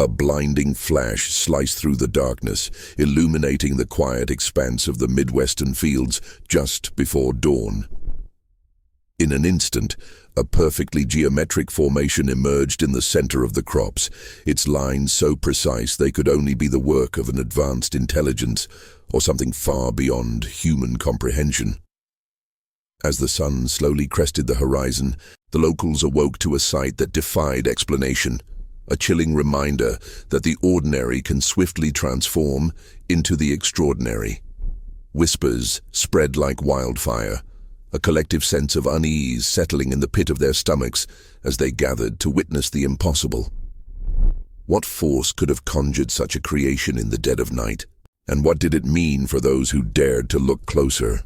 A blinding flash sliced through the darkness, illuminating the quiet expanse of the Midwestern fields just before dawn. In an instant, a perfectly geometric formation emerged in the center of the crops, its lines so precise they could only be the work of an advanced intelligence or something far beyond human comprehension. As the sun slowly crested the horizon, the locals awoke to a sight that defied explanation, a chilling reminder that the ordinary can swiftly transform into the extraordinary. Whispers spread like wildfire, a collective sense of unease settling in the pit of their stomachs as they gathered to witness the impossible. What force could have conjured such a creation in the dead of night, and what did it mean for those who dared to look closer?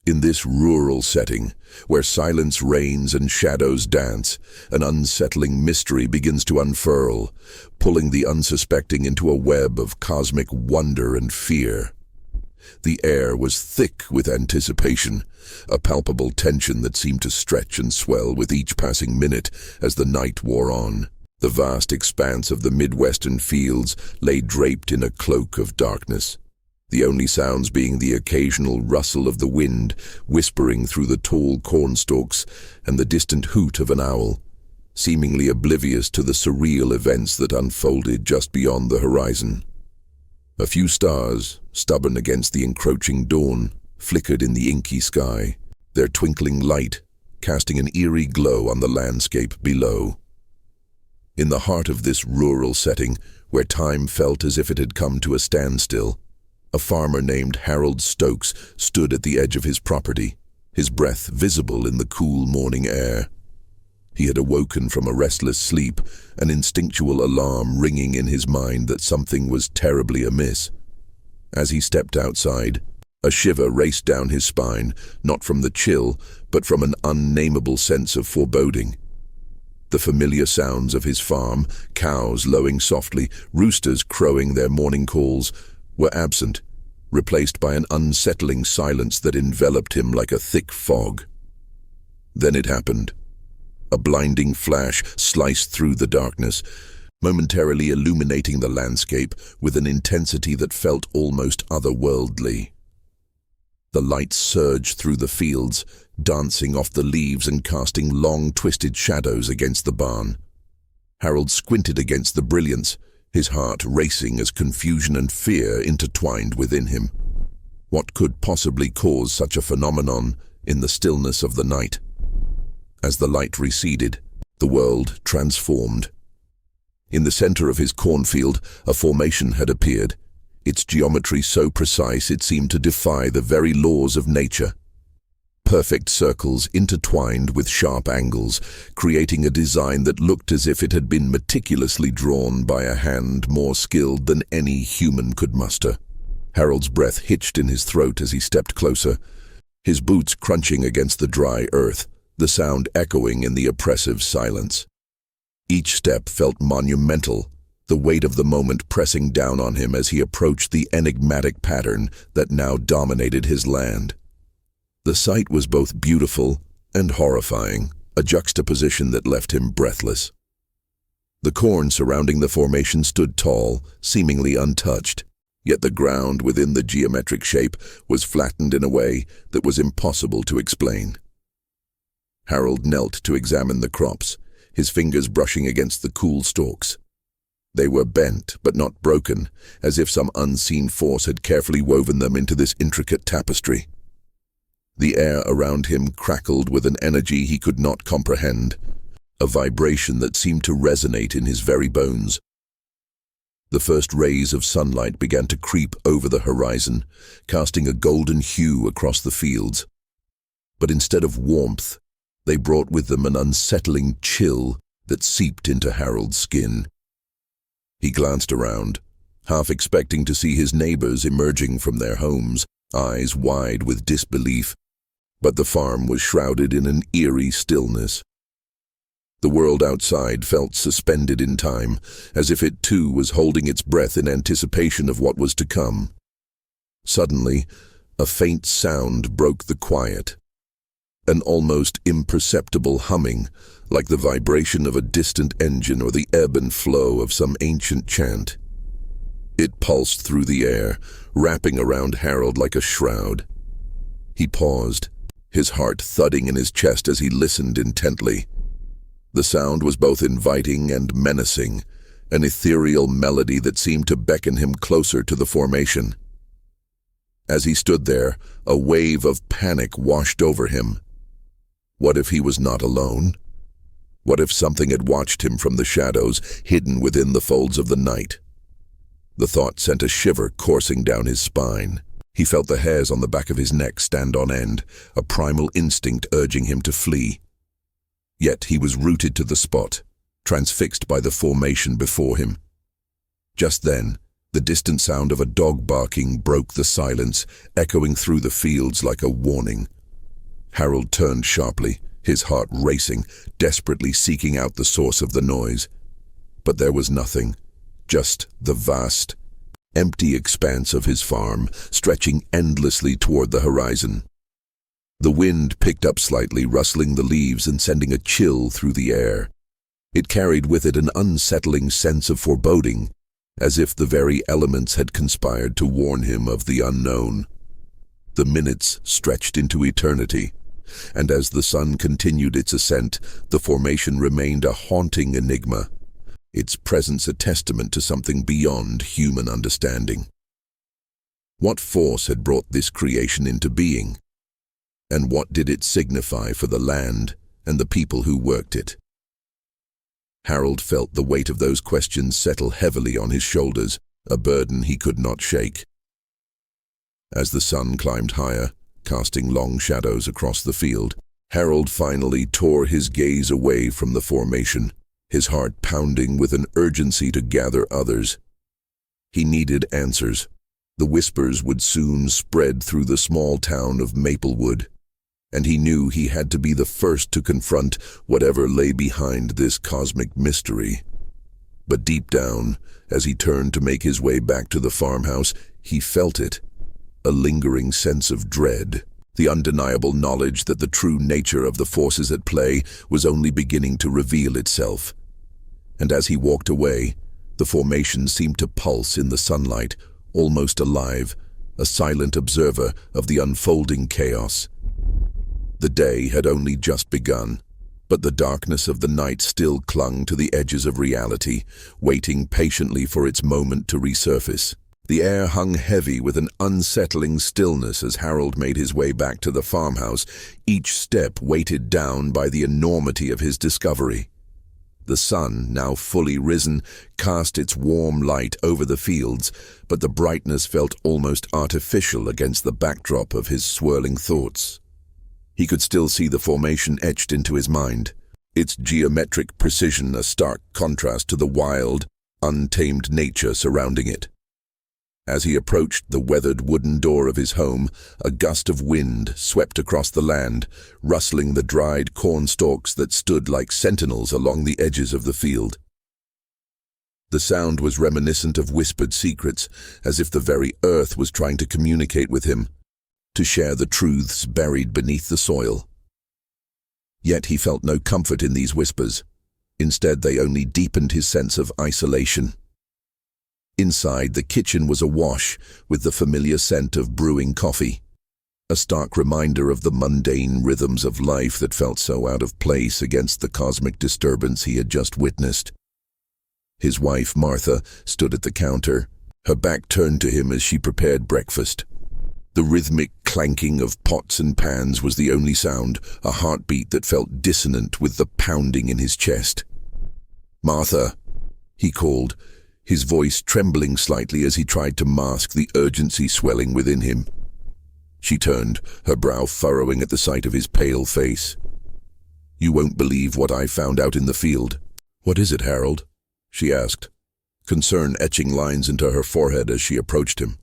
In this rural setting, where silence reigns and shadows dance, an unsettling mystery begins to unfurl, pulling the unsuspecting into a web of cosmic wonder and fear. The air was thick with anticipation, a palpable tension that seemed to stretch and swell with each passing minute as the night wore on. The vast expanse of the Midwestern fields lay draped in a cloak of darkness, the only sounds being the occasional rustle of the wind whispering through the tall cornstalks and the distant hoot of an owl, seemingly oblivious to the surreal events that unfolded just beyond the horizon. A few stars, stubborn against the encroaching dawn, flickered in the inky sky, their twinkling light casting an eerie glow on the landscape below. In the heart of this rural setting, where time felt as if it had come to a standstill, a farmer named Harold Stokes stood at the edge of his property, his breath visible in the cool morning air. He had awoken from a restless sleep, an instinctual alarm ringing in his mind that something was terribly amiss. As he stepped outside, a shiver raced down his spine, not from the chill, but from an unnameable sense of foreboding. The familiar sounds of his farm, cows lowing softly, roosters crowing their morning calls, were absent, replaced by an unsettling silence that enveloped him like a thick fog. Then it happened. A blinding flash sliced through the darkness, momentarily illuminating the landscape with an intensity that felt almost otherworldly. The light surged through the fields, dancing off the leaves and casting long, twisted shadows against the barn. Harold squinted against the brilliance, his heart racing as confusion and fear intertwined within him. What could possibly cause such a phenomenon in the stillness of the night? As the light receded, the world transformed. In the center of his cornfield, a formation had appeared, its geometry so precise it seemed to defy the very laws of nature. Perfect circles intertwined with sharp angles, creating a design that looked as if it had been meticulously drawn by a hand more skilled than any human could muster. Harold's breath hitched in his throat as he stepped closer, his boots crunching against the dry earth, the sound echoing in the oppressive silence. Each step felt monumental, the weight of the moment pressing down on him as he approached the enigmatic pattern that now dominated his land. The sight was both beautiful and horrifying, a juxtaposition that left him breathless. The corn surrounding the formation stood tall, seemingly untouched, yet the ground within the geometric shape was flattened in a way that was impossible to explain. Harold knelt to examine the crops, his fingers brushing against the cool stalks. They were bent but not broken, as if some unseen force had carefully woven them into this intricate tapestry. The air around him crackled with an energy he could not comprehend, a vibration that seemed to resonate in his very bones. The first rays of sunlight began to creep over the horizon, casting a golden hue across the fields. But instead of warmth, they brought with them an unsettling chill that seeped into Harold's skin. He glanced around, half expecting to see his neighbors emerging from their homes, eyes wide with disbelief. But the farm was shrouded in an eerie stillness. The world outside felt suspended in time, as if it too was holding its breath in anticipation of what was to come. Suddenly, a faint sound broke the quiet. an almost imperceptible humming, like the vibration of a distant engine or the ebb and flow of some ancient chant. It pulsed through the air, wrapping around Harold like a shroud. He paused, his heart thudding in his chest as he listened intently. The sound was both inviting and menacing, an ethereal melody that seemed to beckon him closer to the formation. As he stood there, a wave of panic washed over him. What if he was not alone? What if something had watched him from the shadows, hidden within the folds of the night? The thought sent a shiver coursing down his spine. He felt the hairs on the back of his neck stand on end, a primal instinct urging him to flee. Yet he was rooted to the spot, transfixed by the formation before him. Just then, the distant sound of a dog barking broke the silence, echoing through the fields like a warning. Harold turned sharply, his heart racing, desperately seeking out the source of the noise. But there was nothing, just the vast, empty expanse of his farm, stretching endlessly toward the horizon. The wind picked up slightly, rustling the leaves and sending a chill through the air. It carried with it an unsettling sense of foreboding, as if the very elements had conspired to warn him of the unknown. The minutes stretched into eternity, and as the sun continued its ascent, the formation remained a haunting enigma, its presence a testament to something beyond human understanding. What force had brought this creation into being? And what did it signify for the land and the people who worked it? Harold felt the weight of those questions settle heavily on his shoulders, a burden he could not shake. As the sun climbed higher, casting long shadows across the field, Harold finally tore his gaze away from the formation, his heart pounding with an urgency to gather others. He needed answers. The whispers would soon spread through the small town of Maplewood, and he knew he had to be the first to confront whatever lay behind this cosmic mystery. But deep down, as he turned to make his way back to the farmhouse, he felt it, a lingering sense of dread, the undeniable knowledge that the true nature of the forces at play was only beginning to reveal itself. And as he walked away, the formation seemed to pulse in the sunlight, almost alive, a silent observer of the unfolding chaos. The day had only just begun, but the darkness of the night still clung to the edges of reality, waiting patiently for its moment to resurface. The air hung heavy with an unsettling stillness as Harold made his way back to the farmhouse, each step weighted down by the enormity of his discovery. The sun, now fully risen, cast its warm light over the fields, but the brightness felt almost artificial against the backdrop of his swirling thoughts. He could still see the formation etched into his mind, its geometric precision a stark contrast to the wild, untamed nature surrounding it. As he approached the weathered wooden door of his home, a gust of wind swept across the land, rustling the dried corn stalks that stood like sentinels along the edges of the field. The sound was reminiscent of whispered secrets, as if the very earth was trying to communicate with him, to share the truths buried beneath the soil. Yet he felt no comfort in these whispers. Instead, they only deepened his sense of isolation. Inside, the kitchen was awash with the familiar scent of brewing coffee, a stark reminder of the mundane rhythms of life that felt so out of place against the cosmic disturbance he had just witnessed. His wife, Martha, stood at the counter, her back turned to him as she prepared breakfast. The rhythmic clanking of pots and pans was the only sound, a heartbeat that felt dissonant with the pounding in his chest. "Martha," he called, his voice trembling slightly as he tried to mask the urgency swelling within him. She turned, her brow furrowing at the sight of his pale face. "You won't believe what I found out in the field." "What is it, Harold?" she asked, concern etching lines into her forehead as she approached him.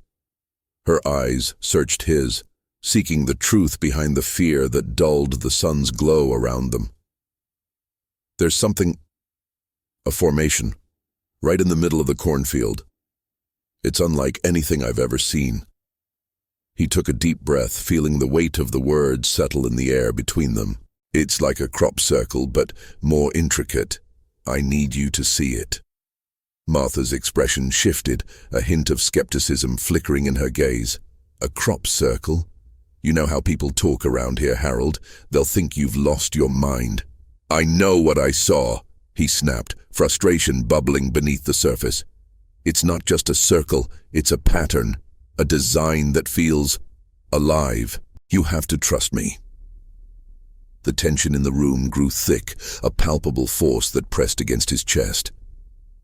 Her eyes searched his, seeking the truth behind the fear that dulled the sun's glow around them. "There's something... a formation, right in the middle of the cornfield. It's unlike anything I've ever seen." He took a deep breath, feeling the weight of the words settle in the air between them. It's like a crop circle, but more intricate. I need you to see it. Martha's expression shifted, a hint of skepticism flickering in her gaze. A crop circle? You know how people talk around here, Harold. They'll think you've lost your mind. I know what I saw, he snapped, frustration bubbling beneath the surface. It's not just a circle, it's a pattern, a design that feels alive. You have to trust me. The tension in the room grew thick, a palpable force that pressed against his chest.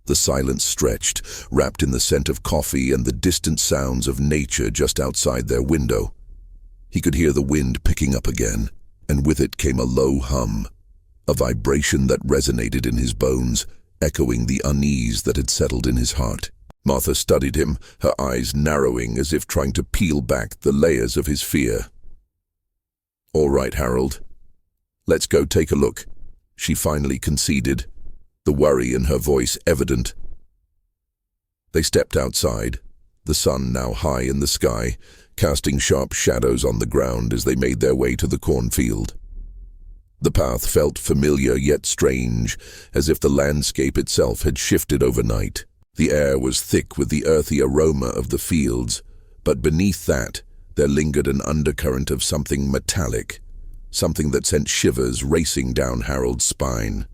The silence stretched, wrapped in the scent of coffee and the distant sounds of nature just outside their window. He could hear the wind picking up again, and with it came a low hum, a vibration that resonated in his bones, echoing the unease that had settled in his heart. Martha studied him, her eyes narrowing as if trying to peel back the layers of his fear. All right, Harold. Let's go take a look, she finally conceded, the worry in her voice evident. They stepped outside, the sun now high in the sky, casting sharp shadows on the ground as they made their way to the cornfield. The path felt familiar yet strange, as if the landscape itself had shifted overnight. The air was thick with the earthy aroma of the fields, but beneath that there lingered an undercurrent of something metallic, something that sent shivers racing down Harold's spine.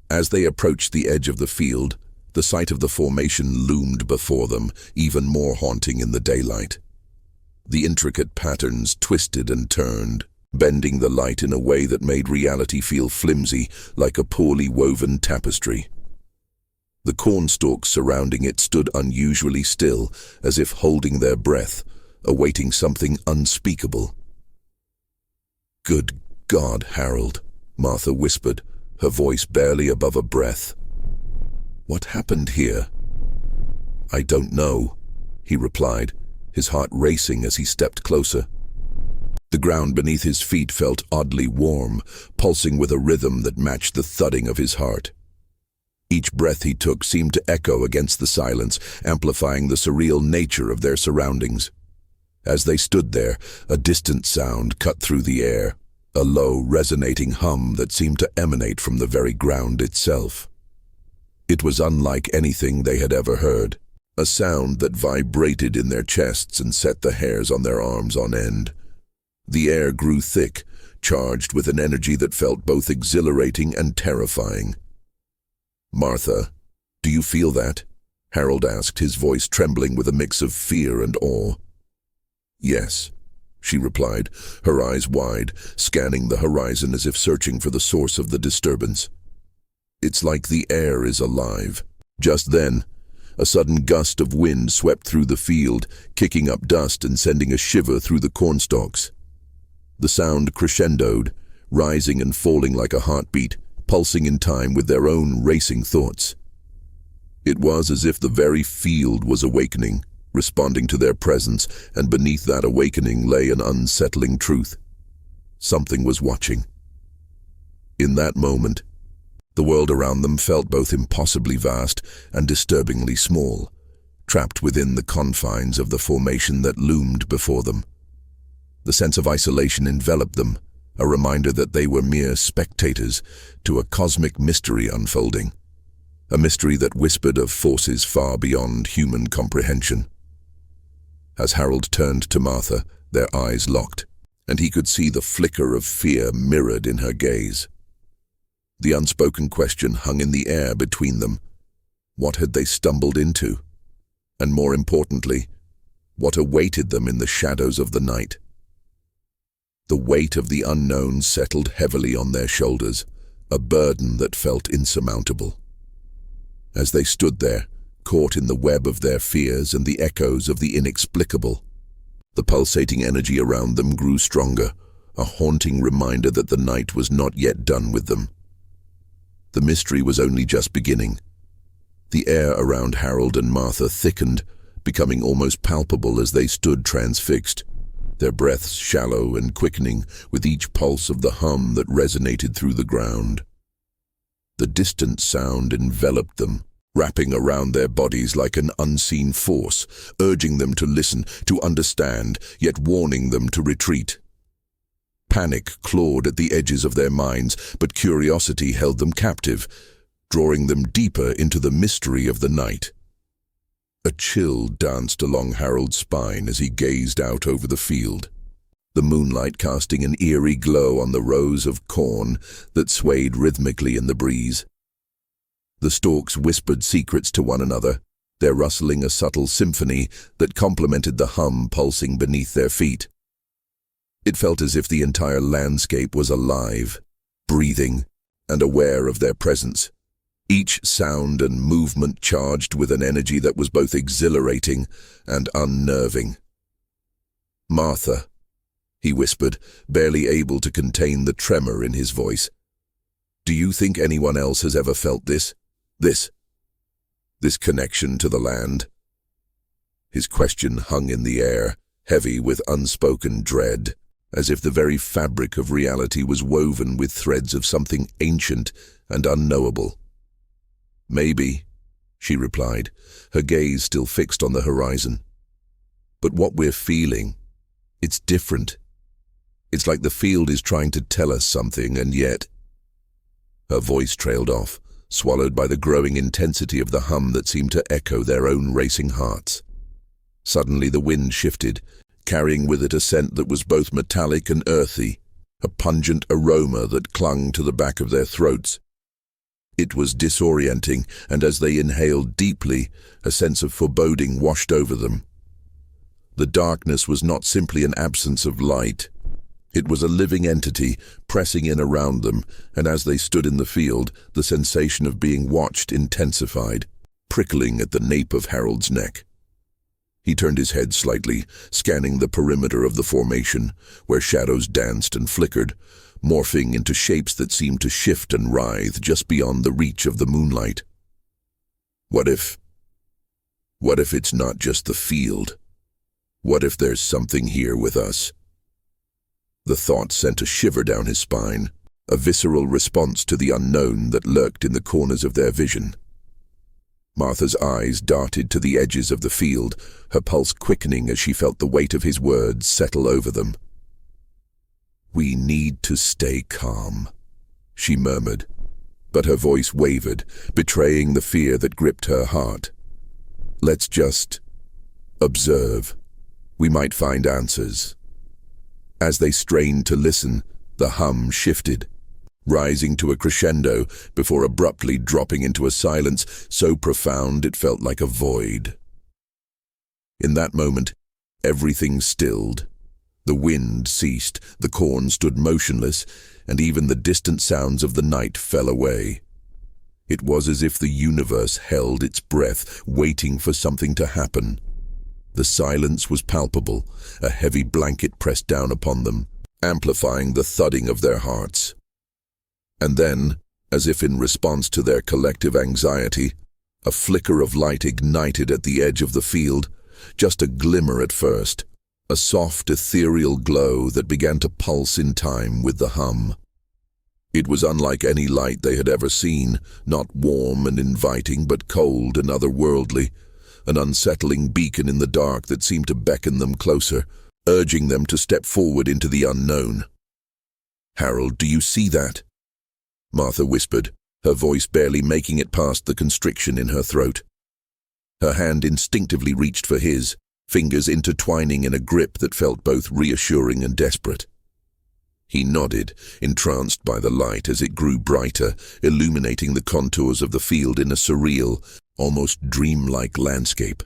As they approached the edge of the field, the sight of the formation loomed before them, even more haunting in the daylight. The intricate patterns twisted and turned, bending the light in a way that made reality feel flimsy, like a poorly woven tapestry. The cornstalks surrounding it stood unusually still, as if holding their breath, awaiting something unspeakable. "Good God, Harold," Martha whispered, her voice barely above a breath. "What happened here?" "I don't know," he replied, his heart racing as he stepped closer. The ground beneath his feet felt oddly warm, pulsing with a rhythm that matched the thudding of his heart. Each breath he took seemed to echo against the silence, amplifying the surreal nature of their surroundings. As they stood there, a distant sound cut through the air, a low, resonating hum that seemed to emanate from the very ground itself. It was unlike anything they had ever heard, a sound that vibrated in their chests and set the hairs on their arms on end. The air grew thick, charged with an energy that felt both exhilarating and terrifying. "Martha, do you feel that?" Harold asked, his voice trembling with a mix of fear and awe. "Yes," she replied, her eyes wide, scanning the horizon as if searching for the source of the disturbance. "It's like the air is alive." Just then, a sudden gust of wind swept through the field, kicking up dust and sending a shiver through the cornstalks. The sound crescendoed, rising and falling like a heartbeat, pulsing in time with their own racing thoughts. It was as if the very field was awakening, responding to their presence, and beneath that awakening lay an unsettling truth. Something was watching. In that moment, the world around them felt both impossibly vast and disturbingly small, trapped within the confines of the formation that loomed before them. The sense of isolation enveloped them, a reminder that they were mere spectators to a cosmic mystery unfolding, a mystery that whispered of forces far beyond human comprehension. As Harold turned to Martha, their eyes locked, and he could see the flicker of fear mirrored in her gaze. The unspoken question hung in the air between them. What had they stumbled into? And more importantly, what awaited them in the shadows of the night? The weight of the unknown settled heavily on their shoulders, a burden that felt insurmountable. As they stood there, caught in the web of their fears and the echoes of the inexplicable, the pulsating energy around them grew stronger, a haunting reminder that the night was not yet done with them. The mystery was only just beginning. The air around Harold and Martha thickened, becoming almost palpable as they stood transfixed, their breaths shallow and quickening with each pulse of the hum that resonated through the ground. The distant sound enveloped them, wrapping around their bodies like an unseen force, urging them to listen, to understand, yet warning them to retreat. Panic clawed at the edges of their minds, but curiosity held them captive, drawing them deeper into the mystery of the night. A chill danced along Harold's spine as he gazed out over the field, the moonlight casting an eerie glow on the rows of corn that swayed rhythmically in the breeze. The stalks whispered secrets to one another, their rustling a subtle symphony that complemented the hum pulsing beneath their feet. It felt as if the entire landscape was alive, breathing, and aware of their presence, each sound and movement charged with an energy that was both exhilarating and unnerving. "Martha," he whispered, barely able to contain the tremor in his voice. "Do you think anyone else has ever felt this connection to the land?" His question hung in the air, heavy with unspoken dread, as if the very fabric of reality was woven with threads of something ancient and unknowable. "Maybe," she replied, her gaze still fixed on the horizon. "But what we're feeling, it's different. It's like the field is trying to tell us something, and yet—" Her voice trailed off, swallowed by the growing intensity of the hum that seemed to echo their own racing hearts. Suddenly the wind shifted, carrying with it a scent that was both metallic and earthy, a pungent aroma that clung to the back of their throats. It was disorienting, and as they inhaled deeply, a sense of foreboding washed over them. The darkness was not simply an absence of light. It was a living entity, pressing in around them, and as they stood in the field, the sensation of being watched intensified, prickling at the nape of Harold's neck. He turned his head slightly, scanning the perimeter of the formation, where shadows danced and flickered, morphing into shapes that seemed to shift and writhe just beyond the reach of the moonlight. What if it's not just the field? What if there's something here with us? The thought sent a shiver down his spine, a visceral response to the unknown that lurked in the corners of their vision. Martha's eyes darted to the edges of the field, her pulse quickening as she felt the weight of his words settle over them. "We need to stay calm," she murmured, but her voice wavered, betraying the fear that gripped her heart. "Let's just observe. We might find answers." As they strained to listen, the hum shifted, rising to a crescendo before abruptly dropping into a silence so profound it felt like a void. In that moment, everything stilled. The wind ceased, the corn stood motionless, and even the distant sounds of the night fell away. It was as if the universe held its breath, waiting for something to happen. The silence was palpable, a heavy blanket pressed down upon them, amplifying the thudding of their hearts. And then, as if in response to their collective anxiety, a flicker of light ignited at the edge of the field, just a glimmer at first, a soft ethereal glow that began to pulse in time with the hum. It was unlike any light they had ever seen, not warm and inviting, but cold and otherworldly, an unsettling beacon in the dark that seemed to beckon them closer, urging them to step forward into the unknown. "Harold, do you see that?" Martha whispered, her voice barely making it past the constriction in her throat. Her hand instinctively reached for his, fingers intertwining in a grip that felt both reassuring and desperate. He nodded, entranced by the light as it grew brighter, illuminating the contours of the field in a surreal, almost dreamlike landscape.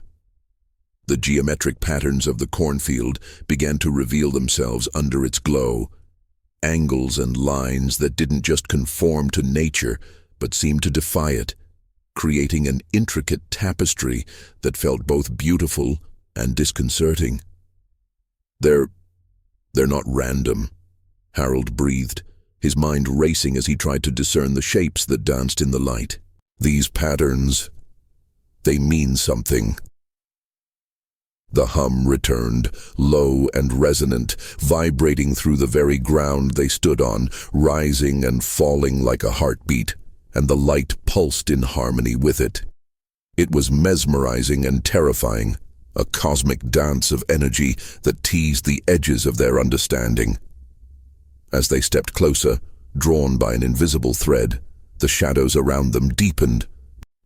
The geometric patterns of the cornfield began to reveal themselves under its glow, angles and lines that didn't just conform to nature, but seemed to defy it, creating an intricate tapestry that felt both beautiful and disconcerting. They're not random," Harold breathed, his mind racing as he tried to discern the shapes that danced in the light. "These patterns, they mean something." The hum returned, low and resonant, vibrating through the very ground they stood on, rising and falling like a heartbeat, and the light pulsed in harmony with it. It was mesmerizing and terrifying, a cosmic dance of energy that teased the edges of their understanding. As they stepped closer, drawn by an invisible thread, the shadows around them deepened,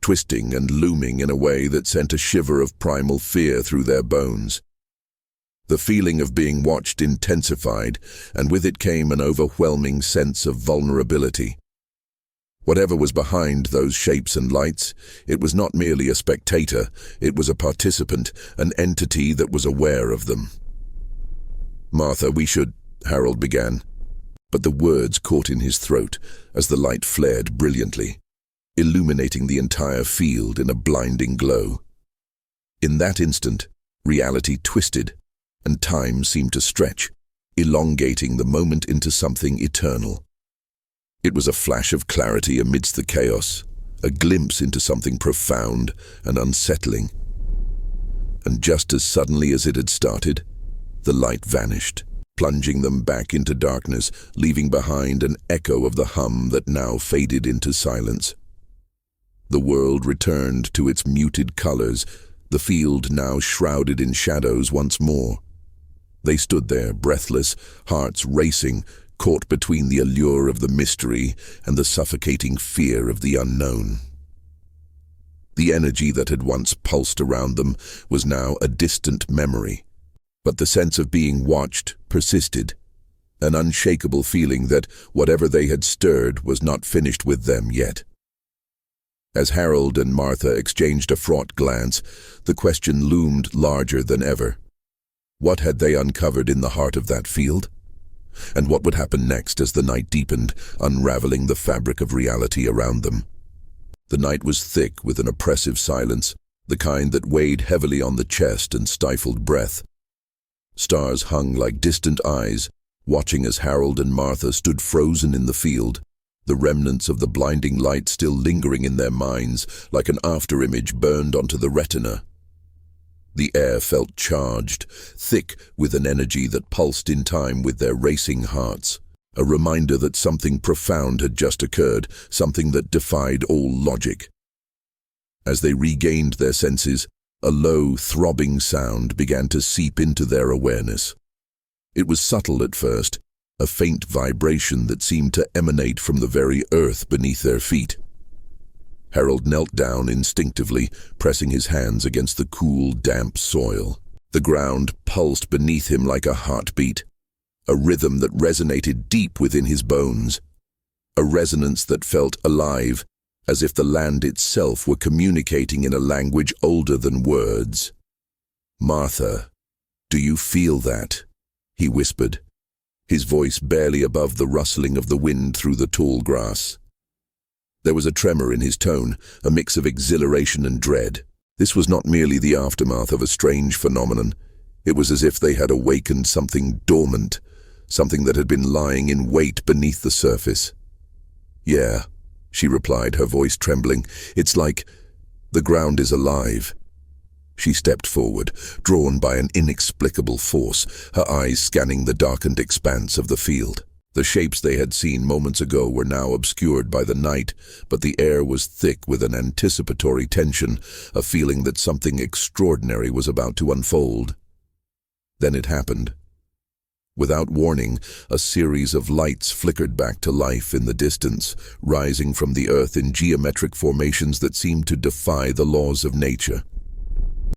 twisting and looming in a way that sent a shiver of primal fear through their bones. The feeling of being watched intensified, and with it came an overwhelming sense of vulnerability. Whatever was behind those shapes and lights, it was not merely a spectator, it was a participant, an entity that was aware of them. "Martha, we should," Harold began, but the words caught in his throat as the light flared brilliantly, illuminating the entire field in a blinding glow. In that instant, reality twisted, and time seemed to stretch, elongating the moment into something eternal. It was a flash of clarity amidst the chaos, a glimpse into something profound and unsettling. And just as suddenly as it had started, the light vanished, plunging them back into darkness, leaving behind an echo of the hum that now faded into silence. The world returned to its muted colors, the field now shrouded in shadows once more. They stood there, breathless, hearts racing, caught between the allure of the mystery and the suffocating fear of the unknown. The energy that had once pulsed around them was now a distant memory, but the sense of being watched persisted, an unshakable feeling that whatever they had stirred was not finished with them yet. As Harold and Martha exchanged a fraught glance, the question loomed larger than ever. What had they uncovered in the heart of that field? And what would happen next as the night deepened, unraveling the fabric of reality around them? The night was thick with an oppressive silence, the kind that weighed heavily on the chest and stifled breath. Stars hung like distant eyes, watching as Harold and Martha stood frozen in the field, the remnants of the blinding light still lingering in their minds like an afterimage burned onto the retina. The air felt charged, thick with an energy that pulsed in time with their racing hearts, a reminder that something profound had just occurred, something that defied all logic. As they regained their senses, a low, throbbing sound began to seep into their awareness. It was subtle at first, a faint vibration that seemed to emanate from the very earth beneath their feet. Harold knelt down instinctively, pressing his hands against the cool, damp soil. The ground pulsed beneath him like a heartbeat, a rhythm that resonated deep within his bones, a resonance that felt alive, as if the land itself were communicating in a language older than words. "Martha, do you feel that?" he whispered, his voice barely above the rustling of the wind through the tall grass. There was a tremor in his tone, a mix of exhilaration and dread. This was not merely the aftermath of a strange phenomenon. It was as if they had awakened something dormant, something that had been lying in wait beneath the surface. "Yeah," she replied, her voice trembling. "It's like the ground is alive." She stepped forward, drawn by an inexplicable force, her eyes scanning the darkened expanse of the field. The shapes they had seen moments ago were now obscured by the night, but the air was thick with an anticipatory tension, a feeling that something extraordinary was about to unfold. Then it happened. Without warning, a series of lights flickered back to life in the distance, rising from the earth in geometric formations that seemed to defy the laws of nature.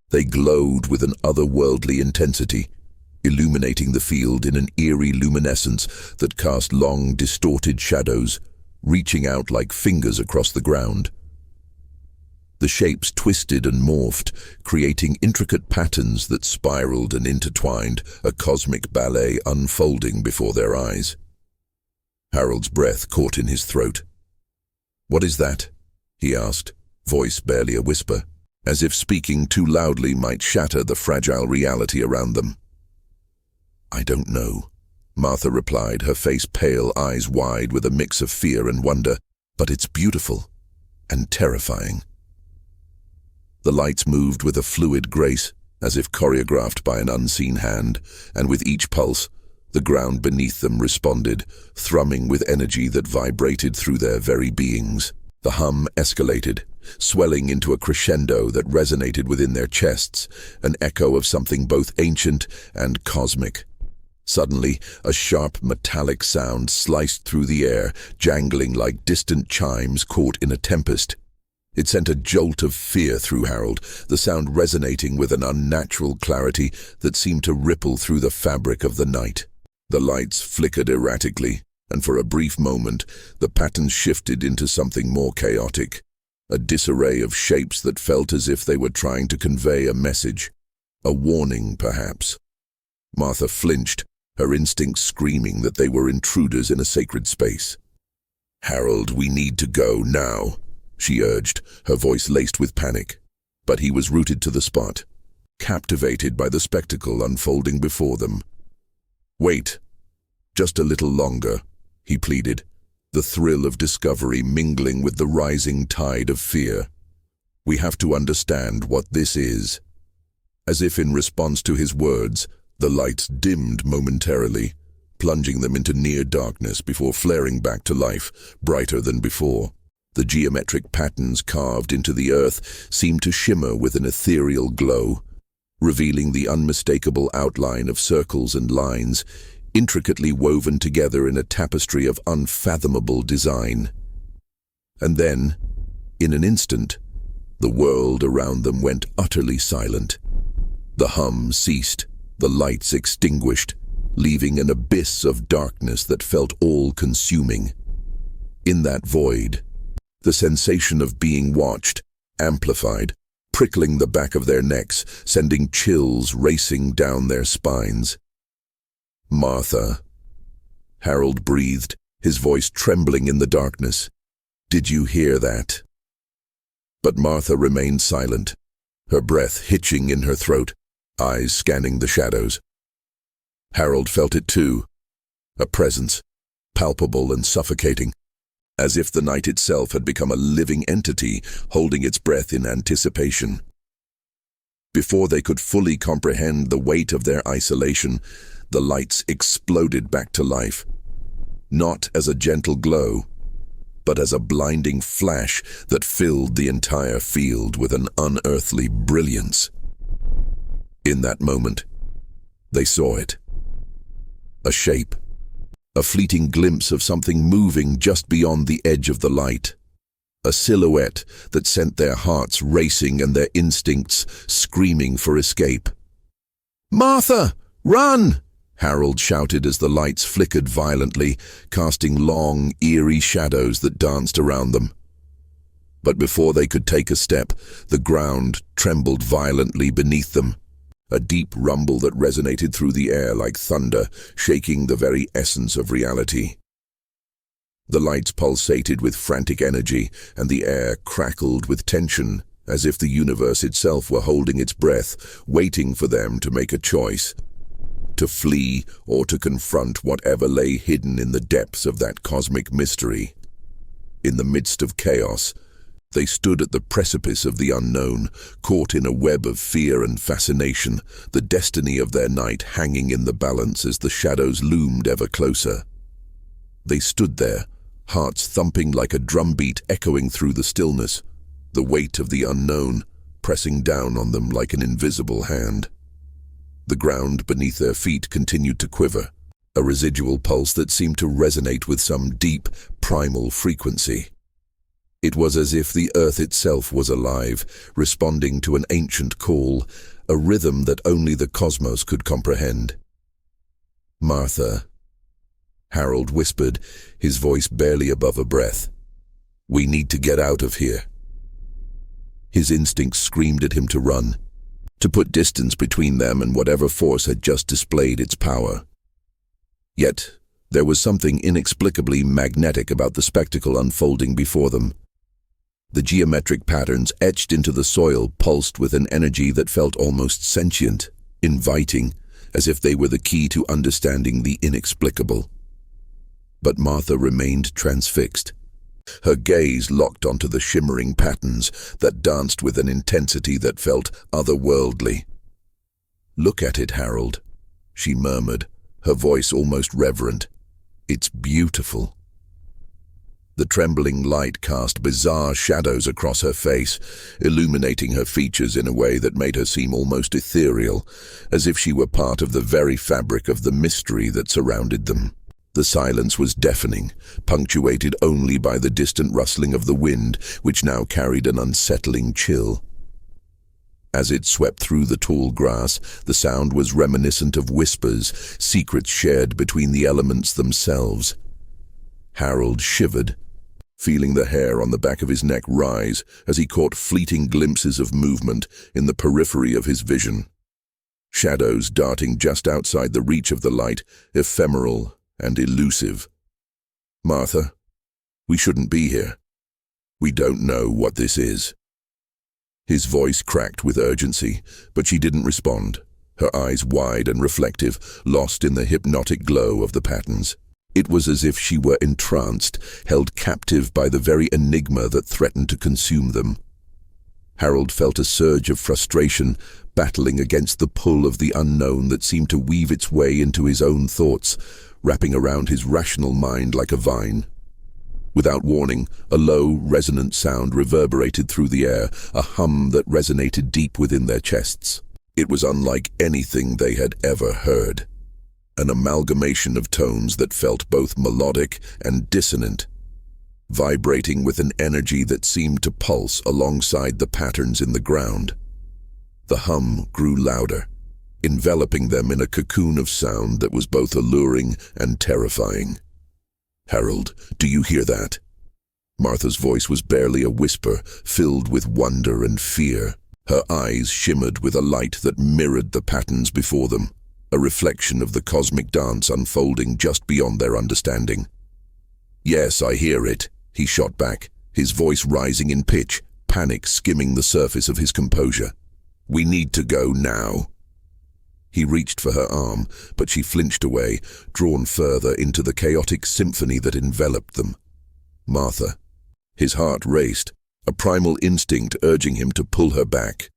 They glowed with an otherworldly intensity, illuminating the field in an eerie luminescence that cast long, distorted shadows, reaching out like fingers across the ground. The shapes twisted and morphed, creating intricate patterns that spiraled and intertwined, a cosmic ballet unfolding before their eyes. Harold's breath caught in his throat. "What is that?" he asked, voice barely a whisper, as if speaking too loudly might shatter the fragile reality around them. "I don't know," Martha replied, her face pale, eyes wide with a mix of fear and wonder, "but it's beautiful and terrifying." The lights moved with a fluid grace, as if choreographed by an unseen hand, and with each pulse, the ground beneath them responded, thrumming with energy that vibrated through their very beings. The hum escalated, swelling into a crescendo that resonated within their chests, an echo of something both ancient and cosmic. Suddenly, a sharp metallic sound sliced through the air, jangling like distant chimes caught in a tempest. It sent a jolt of fear through Harold, the sound resonating with an unnatural clarity that seemed to ripple through the fabric of the night. The lights flickered erratically, and for a brief moment, the patterns shifted into something more chaotic, a disarray of shapes that felt as if they were trying to convey a message, a warning, perhaps. Martha flinched, her instincts screaming that they were intruders in a sacred space. "Harold, we need to go now," she urged, her voice laced with panic. But he was rooted to the spot, captivated by the spectacle unfolding before them. "Wait, just a little longer," he pleaded, the thrill of discovery mingling with the rising tide of fear. "We have to understand what this is." As if in response to his words, the lights dimmed momentarily, plunging them into near darkness before flaring back to life, brighter than before. The geometric patterns carved into the earth seemed to shimmer with an ethereal glow, revealing the unmistakable outline of circles and lines, intricately woven together in a tapestry of unfathomable design. And then, in an instant, the world around them went utterly silent. The hum ceased, the lights extinguished, leaving an abyss of darkness that felt all-consuming. In that void, the sensation of being watched amplified, prickling the back of their necks, sending chills racing down their spines. "Martha," Harold breathed, his voice trembling in the darkness. "Did you hear that?" But Martha remained silent, her breath hitching in her throat, eyes scanning the shadows. Harold felt it too, a presence, palpable and suffocating, as if the night itself had become a living entity, holding its breath in anticipation. Before they could fully comprehend the weight of their isolation, the lights exploded back to life, not as a gentle glow, but as a blinding flash that filled the entire field with an unearthly brilliance. In that moment, they saw it. A shape, a fleeting glimpse of something moving just beyond the edge of the light. A silhouette that sent their hearts racing and their instincts screaming for escape. "Martha, run!" Harold shouted as the lights flickered violently, casting long, eerie shadows that danced around them. But before they could take a step, the ground trembled violently beneath them, a deep rumble that resonated through the air like thunder, shaking the very essence of reality. The lights pulsated with frantic energy, and the air crackled with tension, as if the universe itself were holding its breath, waiting for them to make a choice. To flee or to confront whatever lay hidden in the depths of that cosmic mystery. In the midst of chaos, they stood at the precipice of the unknown, caught in a web of fear and fascination, the destiny of their night hanging in the balance as the shadows loomed ever closer. They stood there, hearts thumping like a drumbeat echoing through the stillness, the weight of the unknown pressing down on them like an invisible hand. The ground beneath their feet continued to quiver, a residual pulse that seemed to resonate with some deep, primal frequency. It was as if the earth itself was alive, responding to an ancient call, a rhythm that only the cosmos could comprehend. "Martha," Harold whispered, his voice barely above a breath. "We need to get out of here." His instincts screamed at him to run, to put distance between them and whatever force had just displayed its power. Yet, there was something inexplicably magnetic about the spectacle unfolding before them. The geometric patterns etched into the soil pulsed with an energy that felt almost sentient, inviting, as if they were the key to understanding the inexplicable. But Martha remained transfixed, her gaze locked onto the shimmering patterns that danced with an intensity that felt otherworldly. "Look at it, Harold," she murmured, her voice almost reverent. "It's beautiful." The trembling light cast bizarre shadows across her face, illuminating her features in a way that made her seem almost ethereal, as if she were part of the very fabric of the mystery that surrounded them. The silence was deafening, punctuated only by the distant rustling of the wind, which now carried an unsettling chill. As it swept through the tall grass, the sound was reminiscent of whispers, secrets shared between the elements themselves. Harold shivered, feeling the hair on the back of his neck rise as he caught fleeting glimpses of movement in the periphery of his vision. Shadows darting just outside the reach of the light, ephemeral and elusive. "Martha, we shouldn't be here. We don't know what this is." His voice cracked with urgency, but she didn't respond, her eyes wide and reflective, lost in the hypnotic glow of the patterns. It was as if she were entranced, held captive by the very enigma that threatened to consume them. Harold felt a surge of frustration, battling against the pull of the unknown that seemed to weave its way into his own thoughts, wrapping around his rational mind like a vine. Without warning, a low, resonant sound reverberated through the air, a hum that resonated deep within their chests. It was unlike anything they had ever heard. An amalgamation of tones that felt both melodic and dissonant, vibrating with an energy that seemed to pulse alongside the patterns in the ground. The hum grew louder, enveloping them in a cocoon of sound that was both alluring and terrifying. "Harold, do you hear that?" Martha's voice was barely a whisper, filled with wonder and fear. Her eyes shimmered with a light that mirrored the patterns before them, a reflection of the cosmic dance unfolding just beyond their understanding. "Yes, I hear it," he shot back, his voice rising in pitch, panic skimming the surface of his composure. "We need to go now." He reached for her arm, but she flinched away, drawn further into the chaotic symphony that enveloped them. "Martha." His heart raced, a primal instinct urging him to pull her back,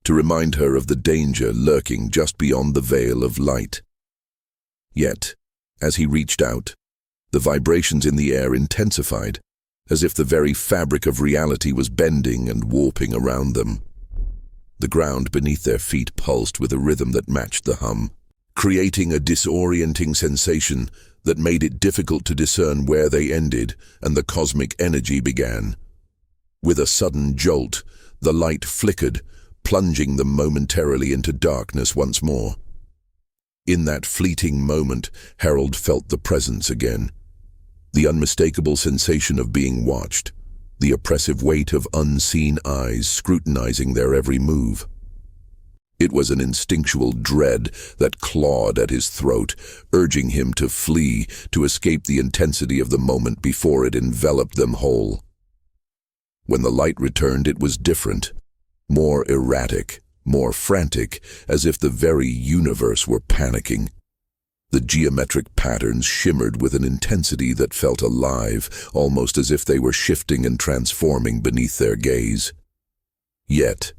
to remind her of the danger lurking just beyond the veil of light. Yet, as he reached out, the vibrations in the air intensified, as if the very fabric of reality was bending and warping around them. The ground beneath their feet pulsed with a rhythm that matched the hum, creating a disorienting sensation that made it difficult to discern where they ended and the cosmic energy began. With a sudden jolt, the light flickered, plunging them momentarily into darkness once more. In that fleeting moment, Harold felt the presence again, the unmistakable sensation of being watched, the oppressive weight of unseen eyes scrutinizing their every move. It was an instinctual dread that clawed at his throat, urging him to flee, to escape the intensity of the moment before it enveloped them whole. When the light returned, it was different, more erratic, more frantic, as if the very universe were panicking. The geometric patterns shimmered with an intensity that felt alive, almost as if they were shifting and transforming beneath their gaze. Yet,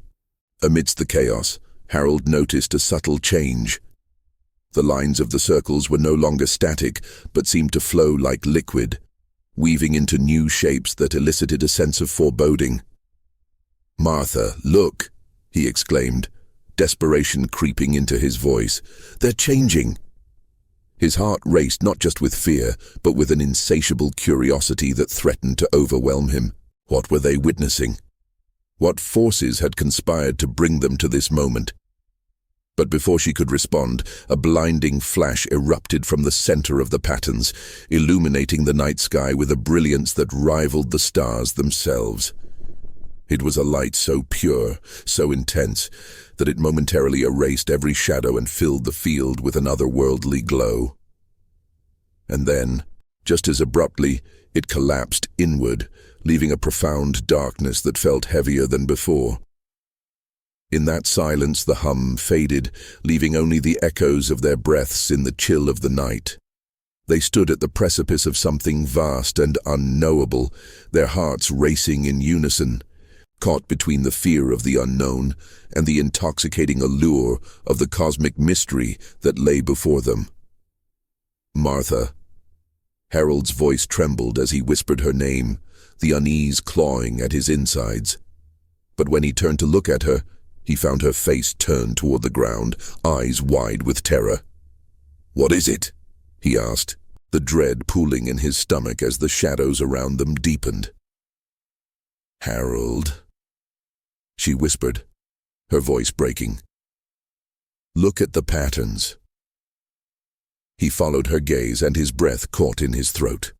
amidst the chaos, Harold noticed a subtle change. The lines of the circles were no longer static, but seemed to flow like liquid, weaving into new shapes that elicited a sense of foreboding. "Martha, look," he exclaimed, desperation creeping into his voice. "They're changing." His heart raced not just with fear, but with an insatiable curiosity that threatened to overwhelm him. What were they witnessing? What forces had conspired to bring them to this moment? But before she could respond, a blinding flash erupted from the center of the patterns, illuminating the night sky with a brilliance that rivaled the stars themselves. It was a light so pure, so intense, that it momentarily erased every shadow and filled the field with an otherworldly glow. And then, just as abruptly, it collapsed inward, leaving a profound darkness that felt heavier than before. In that silence, the hum faded, leaving only the echoes of their breaths in the chill of the night. They stood at the precipice of something vast and unknowable, their hearts racing in unison, caught between the fear of the unknown and the intoxicating allure of the cosmic mystery that lay before them. "Martha." Harold's voice trembled as he whispered her name, the unease clawing at his insides. But when he turned to look at her, he found her face turned toward the ground, eyes wide with terror. "What is it?" he asked, the dread pooling in his stomach as the shadows around them deepened. "Harold," she whispered, her voice breaking. "Look at the patterns." He followed her gaze, and his breath caught in his throat.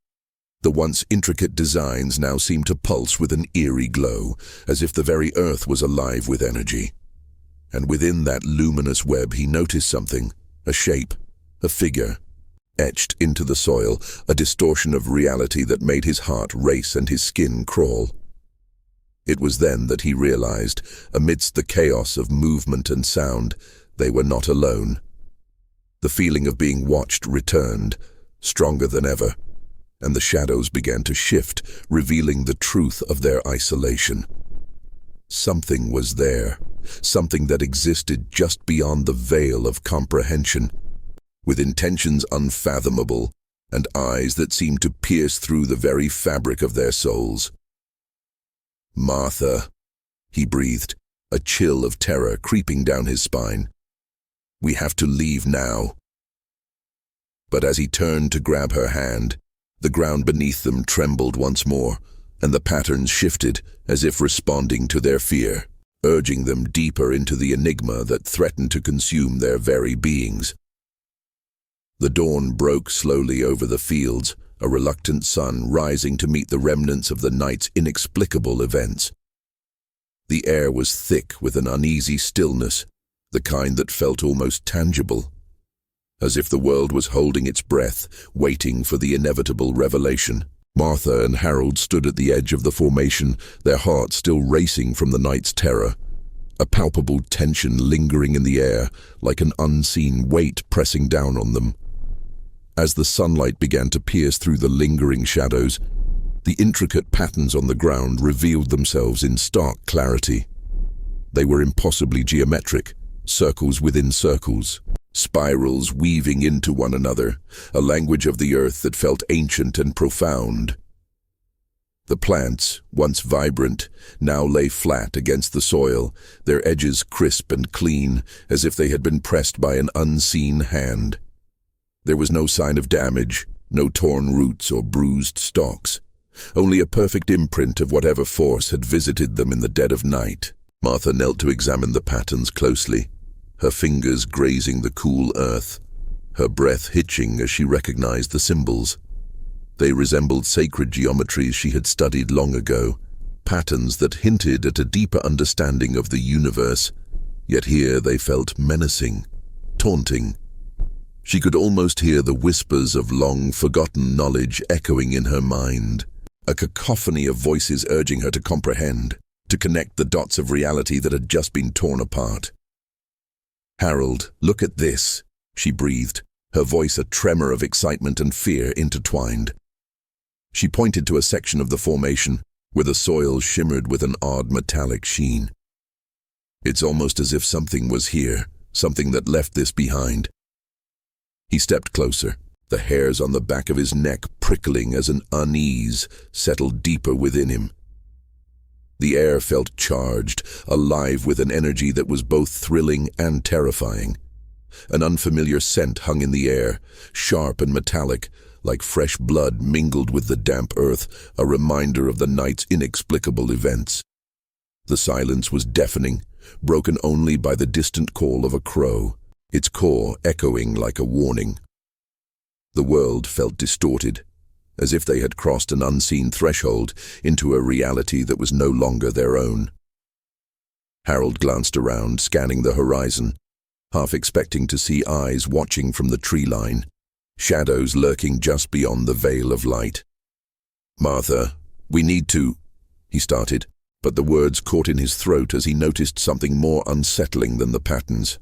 The once intricate designs now seemed to pulse with an eerie glow, as if the very earth was alive with energy. And within that luminous web he noticed something, a shape, a figure, etched into the soil, a distortion of reality that made his heart race and his skin crawl. It was then that he realized, amidst the chaos of movement and sound, they were not alone. The feeling of being watched returned, stronger than ever, and the shadows began to shift, revealing the truth of their isolation. Something was there, something that existed just beyond the veil of comprehension, with intentions unfathomable and eyes that seemed to pierce through the very fabric of their souls. "Martha," he breathed, a chill of terror creeping down his spine. "We have to leave now." But as he turned to grab her hand, the ground beneath them trembled once more, and the patterns shifted as if responding to their fear, urging them deeper into the enigma that threatened to consume their very beings. The dawn broke slowly over the fields, a reluctant sun rising to meet the remnants of the night's inexplicable events. The air was thick with an uneasy stillness, the kind that felt almost tangible, as if the world was holding its breath, waiting for the inevitable revelation. Martha and Harold stood at the edge of the formation, their hearts still racing from the night's terror, a palpable tension lingering in the air, like an unseen weight pressing down on them. As the sunlight began to pierce through the lingering shadows, the intricate patterns on the ground revealed themselves in stark clarity. They were impossibly geometric, circles within circles, spirals weaving into one another, a language of the earth that felt ancient and profound. The plants, once vibrant, now lay flat against the soil, their edges crisp and clean, as if they had been pressed by an unseen hand. There was no sign of damage, no torn roots or bruised stalks, only a perfect imprint of whatever force had visited them in the dead of night. Martha knelt to examine the patterns closely, her fingers grazing the cool earth, her breath hitching as she recognized the symbols. They resembled sacred geometries she had studied long ago, patterns that hinted at a deeper understanding of the universe, yet here they felt menacing, taunting. She could almost hear the whispers of long-forgotten knowledge echoing in her mind, a cacophony of voices urging her to comprehend, to connect the dots of reality that had just been torn apart. "Harold, look at this," she breathed, her voice a tremor of excitement and fear intertwined. She pointed to a section of the formation where the soil shimmered with an odd metallic sheen. "It's almost as if something was here, something that left this behind." He stepped closer, the hairs on the back of his neck prickling as an unease settled deeper within him. The air felt charged, alive with an energy that was both thrilling and terrifying. An unfamiliar scent hung in the air, sharp and metallic, like fresh blood mingled with the damp earth, a reminder of the night's inexplicable events. The silence was deafening, broken only by the distant call of a crow, its call echoing like a warning. The world felt distorted, as if they had crossed an unseen threshold into a reality that was no longer their own. Harold glanced around, scanning the horizon, half expecting to see eyes watching from the tree line, shadows lurking just beyond the veil of light. "Martha, we need to," he started, but the words caught in his throat as he noticed something more unsettling than the patterns.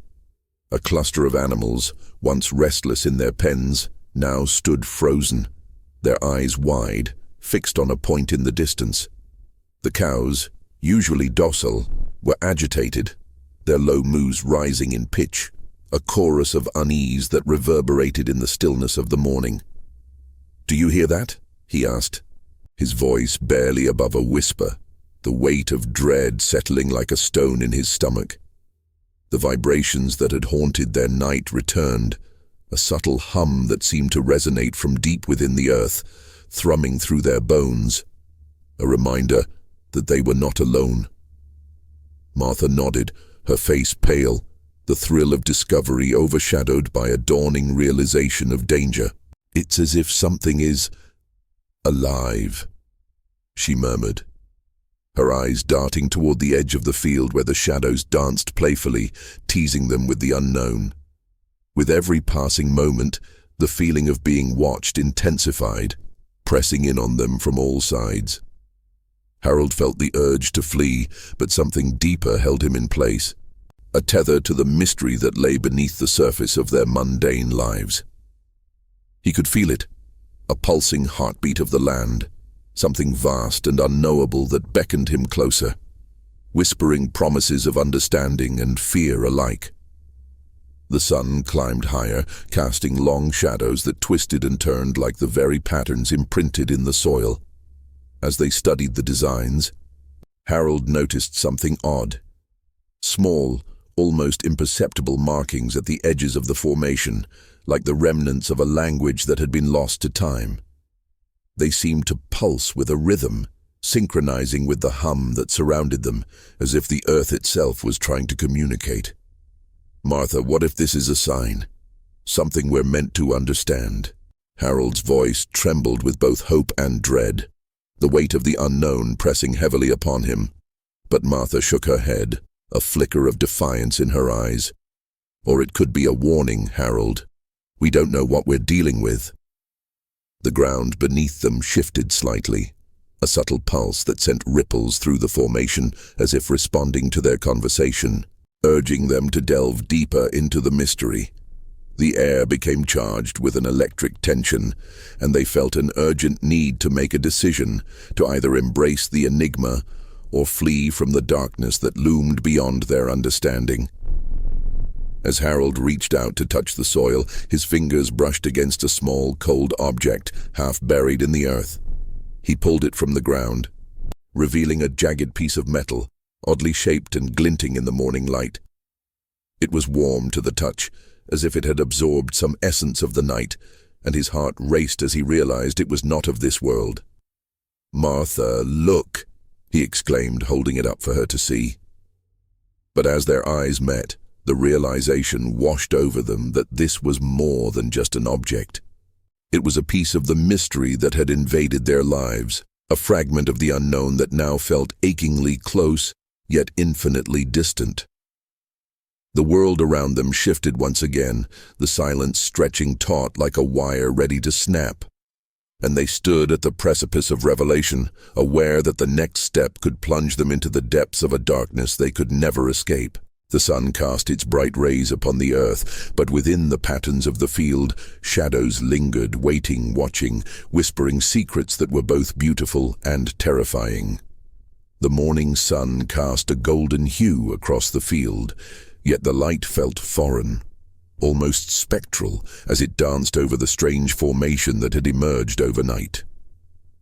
A cluster of animals, once restless in their pens, now stood frozen, their eyes wide, fixed on a point in the distance. The cows, usually docile, were agitated, their low moos rising in pitch, a chorus of unease that reverberated in the stillness of the morning. "Do you hear that?" he asked, his voice barely above a whisper, the weight of dread settling like a stone in his stomach. The vibrations that had haunted their night returned, a subtle hum that seemed to resonate from deep within the earth, thrumming through their bones, a reminder that they were not alone. Martha nodded, her face pale, the thrill of discovery overshadowed by a dawning realization of danger. "It's as if something is alive," she murmured, her eyes darting toward the edge of the field where the shadows danced playfully, teasing them with the unknown. With every passing moment, the feeling of being watched intensified, pressing in on them from all sides. Harold felt the urge to flee, but something deeper held him in place, a tether to the mystery that lay beneath the surface of their mundane lives. He could feel it, a pulsing heartbeat of the land, something vast and unknowable that beckoned him closer, whispering promises of understanding and fear alike. The sun climbed higher, casting long shadows that twisted and turned like the very patterns imprinted in the soil. As they studied the designs, Harold noticed something odd. Small, almost imperceptible markings at the edges of the formation, like the remnants of a language that had been lost to time. They seemed to pulse with a rhythm, synchronizing with the hum that surrounded them, as if the earth itself was trying to communicate. "Martha, what if this is a sign? Something we're meant to understand?" Harold's voice trembled with both hope and dread, the weight of the unknown pressing heavily upon him. But Martha shook her head, a flicker of defiance in her eyes. "Or it could be a warning, Harold. We don't know what we're dealing with." The ground beneath them shifted slightly, a subtle pulse that sent ripples through the formation as if responding to their conversation, urging them to delve deeper into the mystery. The air became charged with an electric tension, and they felt an urgent need to make a decision, to either embrace the enigma or flee from the darkness that loomed beyond their understanding. As Harold reached out to touch the soil, his fingers brushed against a small, cold object half buried in the earth. He pulled it from the ground, revealing a jagged piece of metal, oddly shaped and glinting in the morning light. It was warm to the touch, as if it had absorbed some essence of the night, and his heart raced as he realized it was not of this world. "Martha, look!" he exclaimed, holding it up for her to see. But as their eyes met, the realization washed over them that this was more than just an object. It was a piece of the mystery that had invaded their lives, a fragment of the unknown that now felt achingly close, yet infinitely distant. The world around them shifted once again, the silence stretching taut like a wire ready to snap. And they stood at the precipice of revelation, aware that the next step could plunge them into the depths of a darkness they could never escape. The sun cast its bright rays upon the earth, but within the patterns of the field, shadows lingered, waiting, watching, whispering secrets that were both beautiful and terrifying. The morning sun cast a golden hue across the field, yet the light felt foreign, almost spectral, as it danced over the strange formation that had emerged overnight.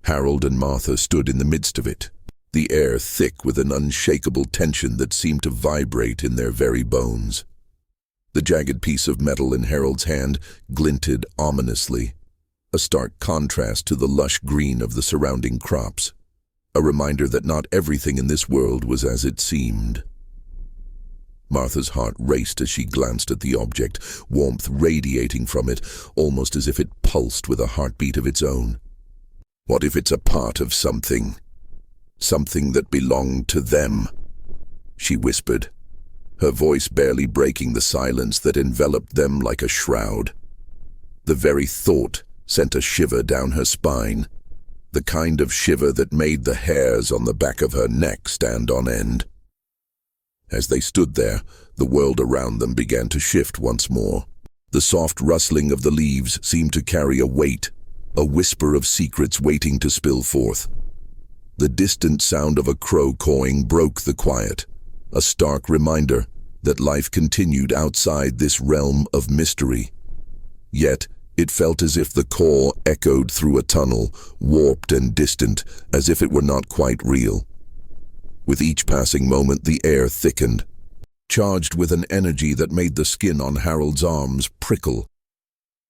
Harold and Martha stood in the midst of it, the air thick with an unshakable tension that seemed to vibrate in their very bones. The jagged piece of metal in Harold's hand glinted ominously, a stark contrast to the lush green of the surrounding crops, a reminder that not everything in this world was as it seemed. Martha's heart raced as she glanced at the object, warmth radiating from it, almost as if it pulsed with a heartbeat of its own. What if it's a part of something? Something that belonged to them? She whispered, her voice barely breaking the silence that enveloped them like a shroud. The very thought sent a shiver down her spine, the kind of shiver that made the hairs on the back of her neck stand on end. As they stood there, the world around them began to shift once more. The soft rustling of the leaves seemed to carry a weight, a whisper of secrets waiting to spill forth. The distant sound of a crow cawing broke the quiet, a stark reminder that life continued outside this realm of mystery. Yet, It felt as if the core echoed through a tunnel, warped and distant, as if it were not quite real. With each passing moment, the air thickened, charged with an energy that made the skin on Harold's arms prickle.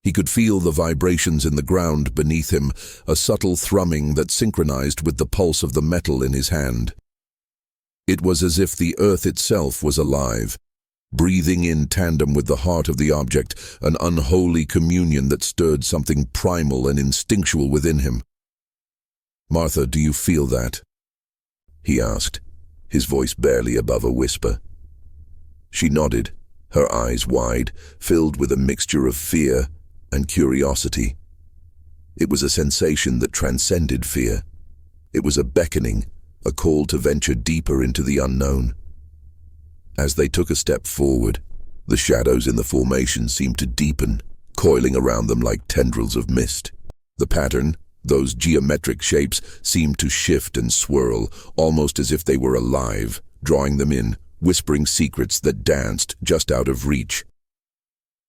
He could feel the vibrations in the ground beneath him, a subtle thrumming that synchronized with the pulse of the metal in his hand. It was as if the earth itself was alive, breathing in tandem with the heart of the object, an unholy communion that stirred something primal and instinctual within him. "Martha, do you feel that?" he asked, his voice barely above a whisper. She nodded, her eyes wide, filled with a mixture of fear and curiosity. It was a sensation that transcended fear. It was a beckoning, a call to venture deeper into the unknown. As they took a step forward, the shadows in the formation seemed to deepen, coiling around them like tendrils of mist. The pattern, those geometric shapes, seemed to shift and swirl, almost as if they were alive, drawing them in, whispering secrets that danced just out of reach.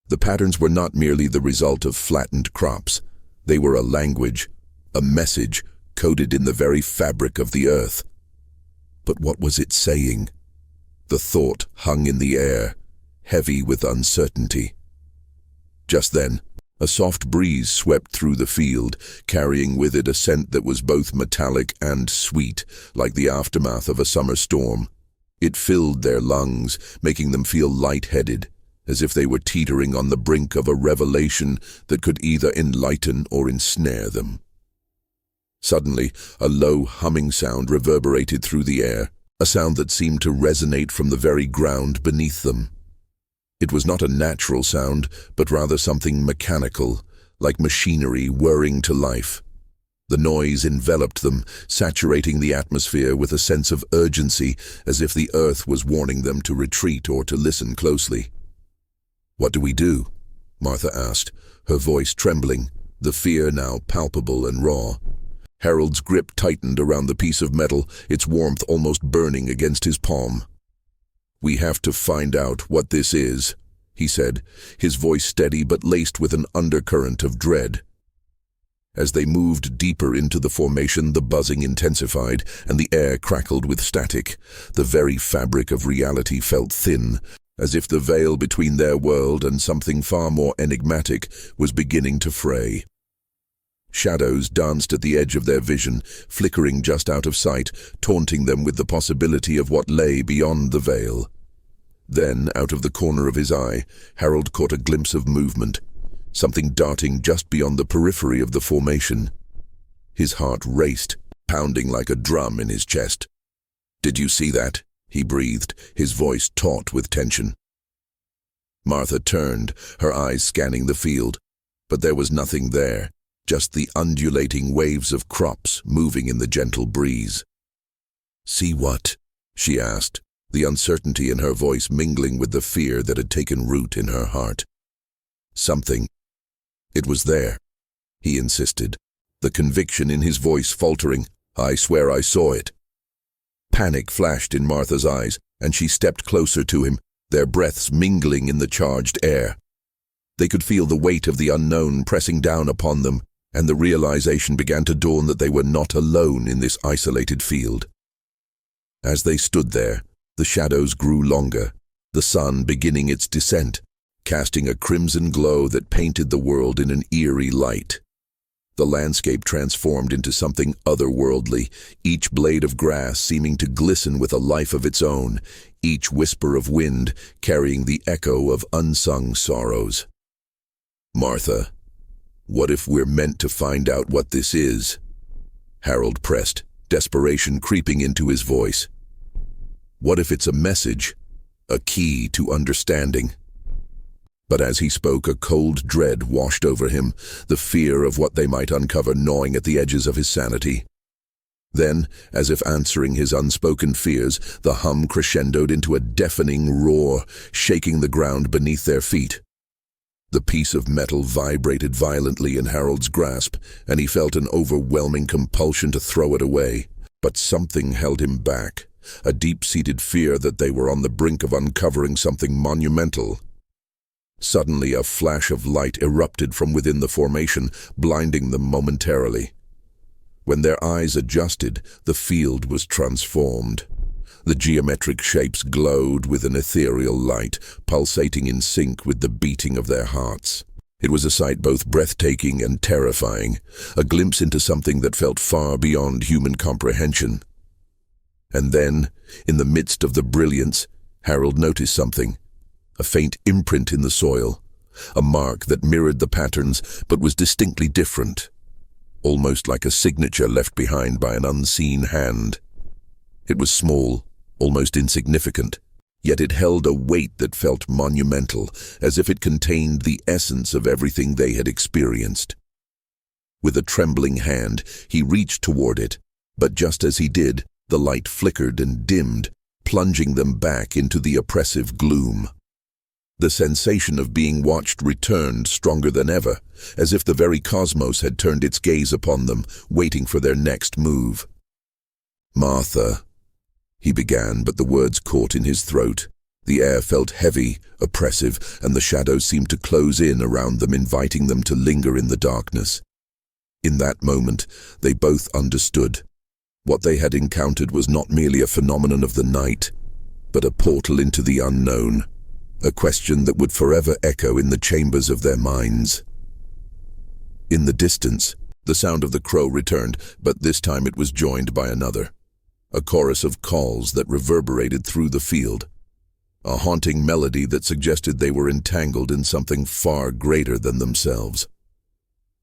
The patterns were not merely the result of flattened crops. They were a language, a message, coded in the very fabric of the earth. But what was it saying? The thought hung in the air, heavy with uncertainty. Just then, a soft breeze swept through the field, carrying with it a scent that was both metallic and sweet, like the aftermath of a summer storm. It filled their lungs, making them feel lightheaded, as if they were teetering on the brink of a revelation that could either enlighten or ensnare them. Suddenly, a low humming sound reverberated through the air, a sound that seemed to resonate from the very ground beneath them. It was not a natural sound, but rather something mechanical, like machinery whirring to life. The noise enveloped them, saturating the atmosphere with a sense of urgency, as if the earth was warning them to retreat or to listen closely. "What do we do?" Martha asked, her voice trembling, the fear now palpable and raw. Harold's grip tightened around the piece of metal, its warmth almost burning against his palm. "We have to find out what this is," he said, his voice steady but laced with an undercurrent of dread. As they moved deeper into the formation, the buzzing intensified, and the air crackled with static. The very fabric of reality felt thin, as if the veil between their world and something far more enigmatic was beginning to fray. Shadows danced at the edge of their vision, flickering just out of sight, taunting them with the possibility of what lay beyond the veil. Then, out of the corner of his eye, Harold caught a glimpse of movement, something darting just beyond the periphery of the formation. His heart raced, pounding like a drum in his chest. "Did you see that?" he breathed, his voice taut with tension. Martha turned, her eyes scanning the field, but there was nothing there. Just the undulating waves of crops moving in the gentle breeze. "See what?" she asked, the uncertainty in her voice mingling with the fear that had taken root in her heart. "Something." "It was there," he insisted, the conviction in his voice faltering. "I swear I saw it." Panic flashed in Martha's eyes, and she stepped closer to him, their breaths mingling in the charged air. They could feel the weight of the unknown pressing down upon them, and the realization began to dawn that they were not alone in this isolated field. As they stood there, the shadows grew longer, the sun beginning its descent, casting a crimson glow that painted the world in an eerie light. The landscape transformed into something otherworldly, each blade of grass seeming to glisten with a life of its own, each whisper of wind carrying the echo of unsung sorrows. "Martha, what if we're meant to find out what this is?" Harold pressed, desperation creeping into his voice. "What if it's a message, a key to understanding?" But as he spoke, a cold dread washed over him, the fear of what they might uncover gnawing at the edges of his sanity. Then, as if answering his unspoken fears, the hum crescendoed into a deafening roar, shaking the ground beneath their feet. The piece of metal vibrated violently in Harold's grasp, and he felt an overwhelming compulsion to throw it away. But something held him back, a deep-seated fear that they were on the brink of uncovering something monumental. Suddenly, a flash of light erupted from within the formation, blinding them momentarily. When their eyes adjusted, the field was transformed. The geometric shapes glowed with an ethereal light, pulsating in sync with the beating of their hearts. It was a sight both breathtaking and terrifying, a glimpse into something that felt far beyond human comprehension. And then, in the midst of the brilliance, Harold noticed something. A faint imprint in the soil, a mark that mirrored the patterns but was distinctly different, almost like a signature left behind by an unseen hand. It was small, almost insignificant, yet it held a weight that felt monumental, as if it contained the essence of everything they had experienced. With a trembling hand, he reached toward it, but just as he did, the light flickered and dimmed, plunging them back into the oppressive gloom. The sensation of being watched returned stronger than ever, as if the very cosmos had turned its gaze upon them, waiting for their next move. "Martha," he began, but the words caught in his throat. The air felt heavy, oppressive, and the shadows seemed to close in around them, inviting them to linger in the darkness. In that moment, they both understood. What they had encountered was not merely a phenomenon of the night, but a portal into the unknown, a question that would forever echo in the chambers of their minds. In the distance, the sound of the crow returned, but this time it was joined by another, a chorus of calls that reverberated through the field, a haunting melody that suggested they were entangled in something far greater than themselves.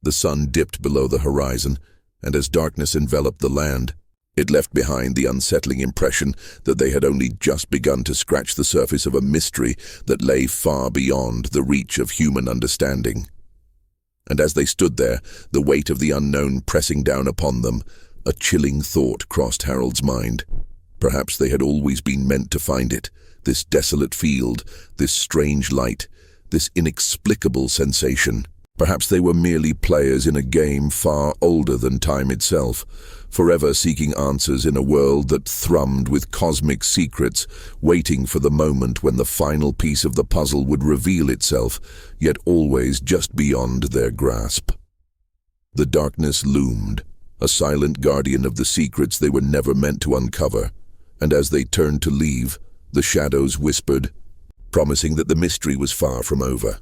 The sun dipped below the horizon, and as darkness enveloped the land, it left behind the unsettling impression that they had only just begun to scratch the surface of a mystery that lay far beyond the reach of human understanding. And as they stood there, the weight of the unknown pressing down upon them, a chilling thought crossed Harold's mind. Perhaps they had always been meant to find it, this desolate field, this strange light, this inexplicable sensation. Perhaps they were merely players in a game far older than time itself, forever seeking answers in a world that thrummed with cosmic secrets, waiting for the moment when the final piece of the puzzle would reveal itself, yet always just beyond their grasp. The darkness loomed, a silent guardian of the secrets they were never meant to uncover, and as they turned to leave, the shadows whispered, promising that the mystery was far from over.